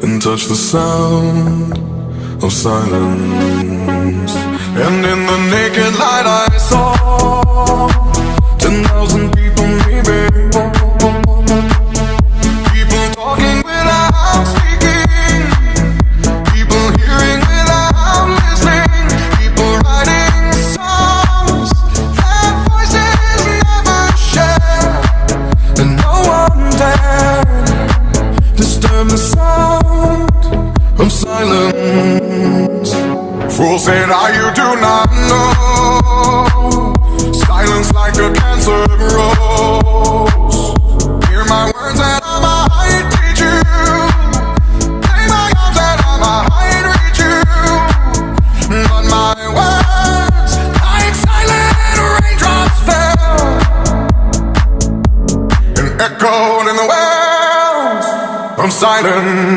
and touch the sound of silence. And in the naked light I saw 10,000 people, maybe. People talking without speaking, people hearing without listening, people writing songs that voices never share, and no one dared disturb the sound of silence. Fool said, you do not know. Silence like a cancer grows. Hear my words and I might teach you. Lay my arms and I might reach you. But my words, like silent raindrops, fell and echoed in the wells of silence.